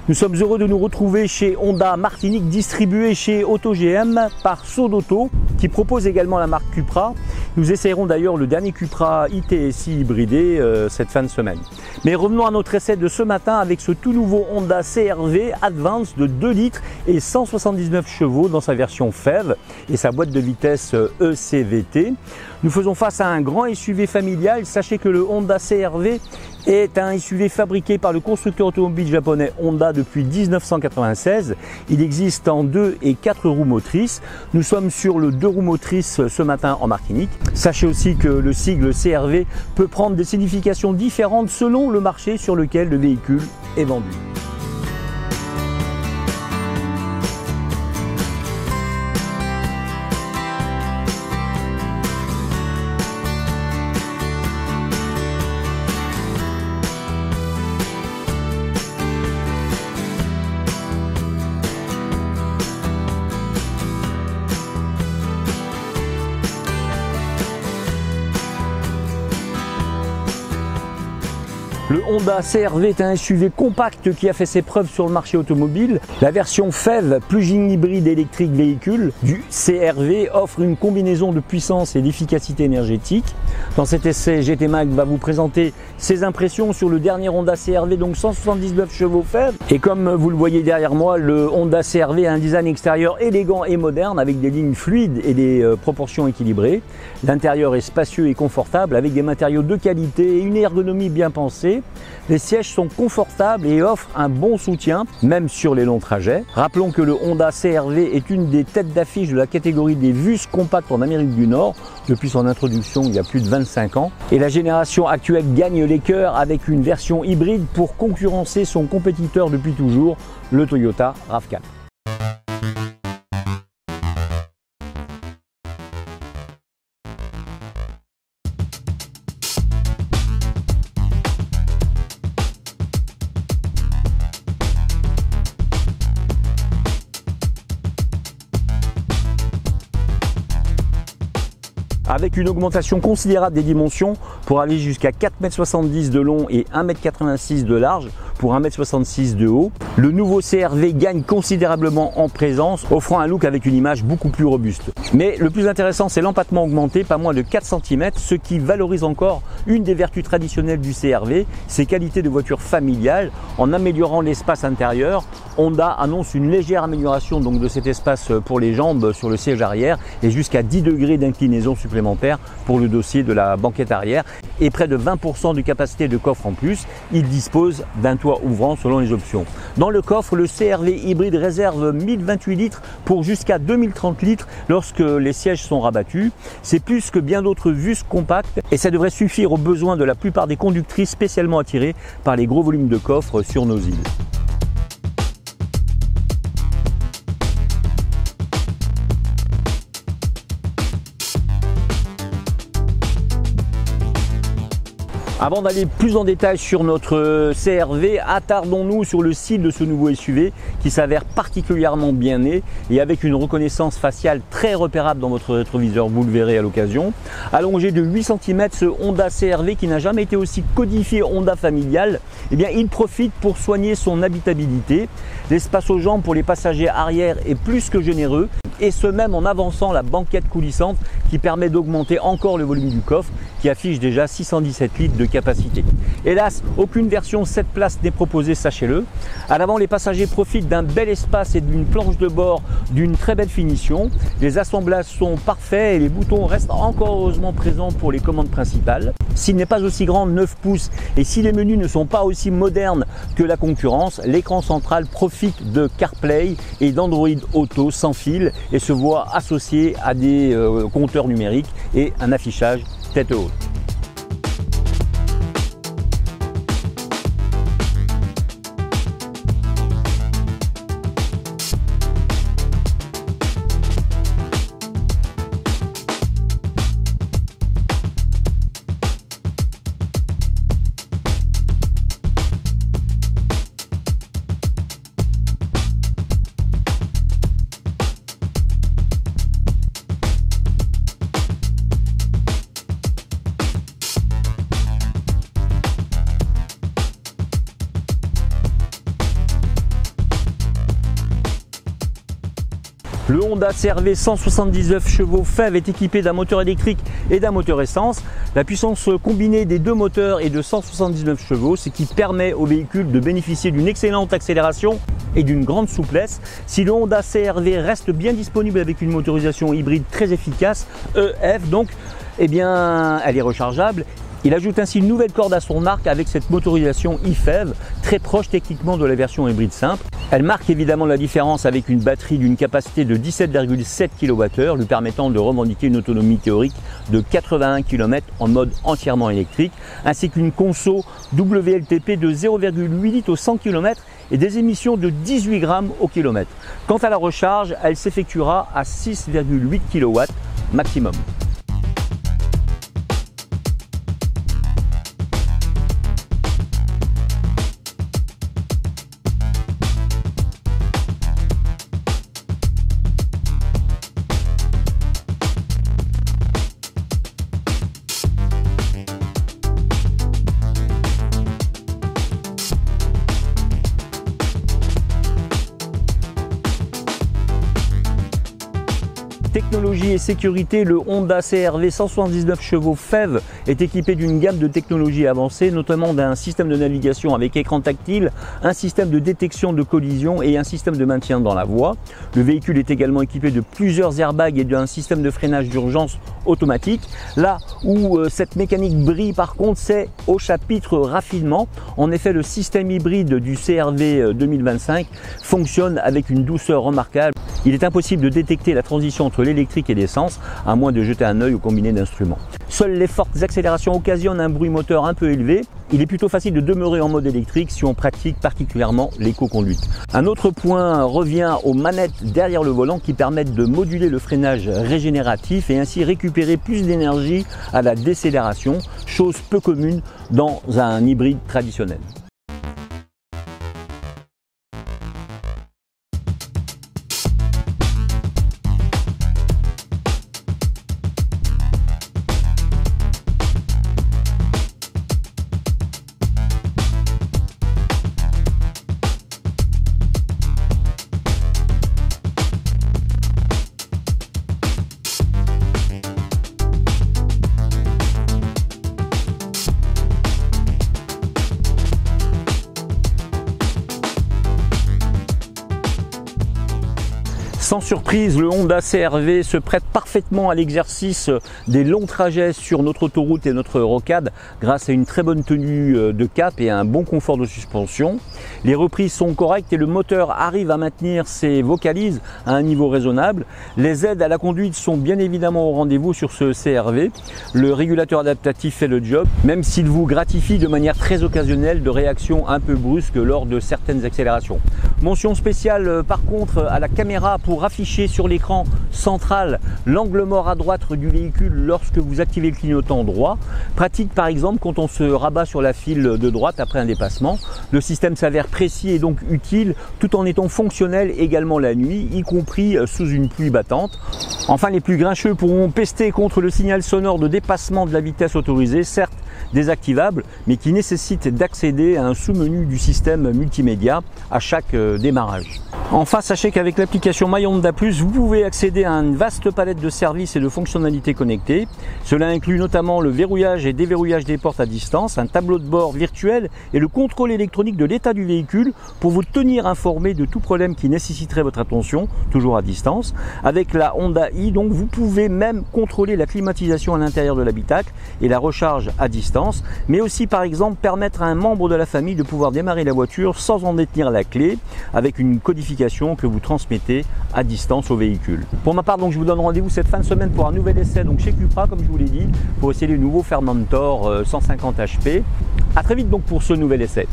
Nous sommes heureux de nous retrouver chez Honda Martinique, distribué chez AutoGM par Sodauto, qui propose également la marque Cupra. Nous essayerons d'ailleurs le dernier Cupra ITSI hybridé cette fin de semaine. Mais revenons à notre essai de ce matin avec ce tout nouveau Honda CR-V Advance de 2 litres et 179 chevaux dans sa version FEV et sa boîte de vitesse ECVT. Nous faisons face à un grand SUV familial. Sachez que le Honda CR-V est un SUV fabriqué par le constructeur automobile japonais Honda depuis 1996. Il existe en 2 et 4 roues motrices. Nous sommes sur le 2 roues motrices ce matin en Martinique. Sachez aussi que le sigle CR-V peut prendre des significations différentes selon le marché sur lequel le véhicule est vendu. Le Honda CR-V est un SUV compact qui a fait ses preuves sur le marché automobile. La version FEV, plug-in hybride électrique véhicule du CR-V, offre une combinaison de puissance et d'efficacité énergétique. Dans cet essai, GT Mag va vous présenter ses impressions sur le dernier Honda CR-V, donc 179 chevaux FEV. Et comme vous le voyez derrière moi, le Honda CR-V a un design extérieur élégant et moderne avec des lignes fluides et des proportions équilibrées. L'intérieur est spacieux et confortable avec des matériaux de qualité et une ergonomie bien pensée. Les sièges sont confortables et offrent un bon soutien, même sur les longs trajets. Rappelons que le Honda CR-V est une des têtes d'affiche de la catégorie des VUS compacts en Amérique du Nord depuis son introduction il y a plus de 25 ans. Et la génération actuelle gagne les cœurs avec une version hybride pour concurrencer son compétiteur depuis toujours, le Toyota RAV4. Avec une augmentation considérable des dimensions pour aller jusqu'à 4,70 m de long et 1,86 m de large pour 1,66 m de haut. Le nouveau CR-V gagne considérablement en présence, offrant un look avec une image beaucoup plus robuste. Mais le plus intéressant, c'est l'empattement augmenté, pas moins de 4 cm, ce qui valorise encore une des vertus traditionnelles du CR-V, ses qualités de voiture familiale. En améliorant l'espace intérieur, Honda annonce une légère amélioration donc de cet espace pour les jambes sur le siège arrière et jusqu'à 10 degrés d'inclinaison supplémentaire pour le dossier de la banquette arrière et près de 20% de capacité de coffre en plus. Il dispose d'un toit ouvrant selon les options. Dans le coffre, le CR-V hybride réserve 1028 litres pour jusqu'à 2030 litres lorsque les sièges sont rabattus. C'est plus que bien d'autres VUS compacts et ça devrait suffire aux besoins de la plupart des conductrices spécialement attirées par les gros volumes de coffre sur nos îles. Avant d'aller plus en détail sur notre CR-V, attardons-nous sur le style de ce nouveau SUV qui s'avère particulièrement bien né et avec une reconnaissance faciale très repérable dans votre rétroviseur, vous le verrez à l'occasion. Allongé de 8 cm, ce Honda CR-V qui n'a jamais été aussi codifié Honda familial, eh bien, il profite pour soigner son habitabilité. L'espace aux jambes pour les passagers arrière est plus que généreux et ce même en avançant la banquette coulissante qui permet d'augmenter encore le volume du coffre qui affiche déjà 617 litres de capacité. Hélas, aucune version 7 places n'est proposée, sachez-le. À l'avant, les passagers profitent d'un bel espace et d'une planche de bord d'une très belle finition. Les assemblages sont parfaits et les boutons restent encore heureusement présents pour les commandes principales. S'il n'est pas aussi grand, 9 pouces, et si les menus ne sont pas aussi modernes que la concurrence, l'écran central profite de CarPlay et d'Android Auto sans fil et se voit associé à des compteurs numériques et un affichage tête haute. Le Honda CR-V 179 chevaux FEV est équipé d'un moteur électrique et d'un moteur essence. La puissance combinée des deux moteurs est de 179 chevaux, ce qui permet au véhicule de bénéficier d'une excellente accélération et d'une grande souplesse. Si le Honda CR-V reste bien disponible avec une motorisation hybride très efficace, EF donc, eh bien, elle est rechargeable. Il ajoute ainsi une nouvelle corde à son arc avec cette motorisation e-FEV, très proche techniquement de la version hybride simple. Elle marque évidemment la différence avec une batterie d'une capacité de 17,7 kWh, lui permettant de revendiquer une autonomie théorique de 81 km en mode entièrement électrique, ainsi qu'une conso WLTP de 0,8 litres au 100 km et des émissions de 18 grammes au kilomètre. Quant à la recharge, elle s'effectuera à 6,8 kW maximum. Technologie et sécurité, le Honda CR-V 179 chevaux FEV est équipé d'une gamme de technologies avancées, notamment d'un système de navigation avec écran tactile, un système de détection de collision et un système de maintien dans la voie. Le véhicule est également équipé de plusieurs airbags et d'un système de freinage d'urgence automatique. Là où cette mécanique brille par contre, c'est au chapitre raffinement. En effet, le système hybride du CR-V 2025 fonctionne avec une douceur remarquable. Il est impossible de détecter la transition entre l'électrique et l'essence, à moins de jeter un œil au combiné d'instruments. Seules les fortes accélérations occasionnent un bruit moteur un peu élevé. Il est plutôt facile de demeurer en mode électrique si on pratique particulièrement l'éco-conduite. Un autre point revient aux manettes derrière le volant qui permettent de moduler le freinage régénératif et ainsi récupérer plus d'énergie à la décélération, chose peu commune dans un hybride traditionnel. Sans surprise, le Honda CR-V se prête parfaitement à l'exercice des longs trajets sur notre autoroute et notre rocade grâce à une très bonne tenue de cap et à un bon confort de suspension. Les reprises sont correctes et le moteur arrive à maintenir ses vocalises à un niveau raisonnable. Les aides à la conduite sont bien évidemment au rendez-vous sur ce CR-V. Le régulateur adaptatif fait le job, même s'il vous gratifie de manière très occasionnelle de réactions un peu brusques lors de certaines accélérations. Mention spéciale par contre à la caméra pour afficher sur l'écran central l'angle mort à droite du véhicule lorsque vous activez le clignotant droit. Pratique par exemple quand on se rabat sur la file de droite après un dépassement. Le système s'avère précis et donc utile tout en étant fonctionnel également la nuit, y compris sous une pluie battante. Enfin, les plus grincheux pourront pester contre le signal sonore de dépassement de la vitesse autorisée, certes désactivable, mais qui nécessite d'accéder à un sous-menu du système multimédia à chaque démarrage. Enfin, sachez qu'avec l'application My Honda Plus, vous pouvez accéder à une vaste palette de services et de fonctionnalités connectées. Cela inclut notamment le verrouillage et déverrouillage des portes à distance, un tableau de bord virtuel et le contrôle électronique de l'état du véhicule pour vous tenir informé de tout problème qui nécessiterait votre attention, toujours à distance. Avec la Honda i, donc, vous pouvez même contrôler la climatisation à l'intérieur de l'habitacle et la recharge à distance, mais aussi par exemple permettre à un membre de la famille de pouvoir démarrer la voiture sans en détenir la clé, avec une codification que vous transmettez à distance au véhicule. Pour ma part, donc, je vous donne rendez-vous cette fin de semaine pour un nouvel essai donc chez Cupra, comme je vous l'ai dit, pour essayer le nouveau Fermentor 150 HP. À très vite donc pour ce nouvel essai.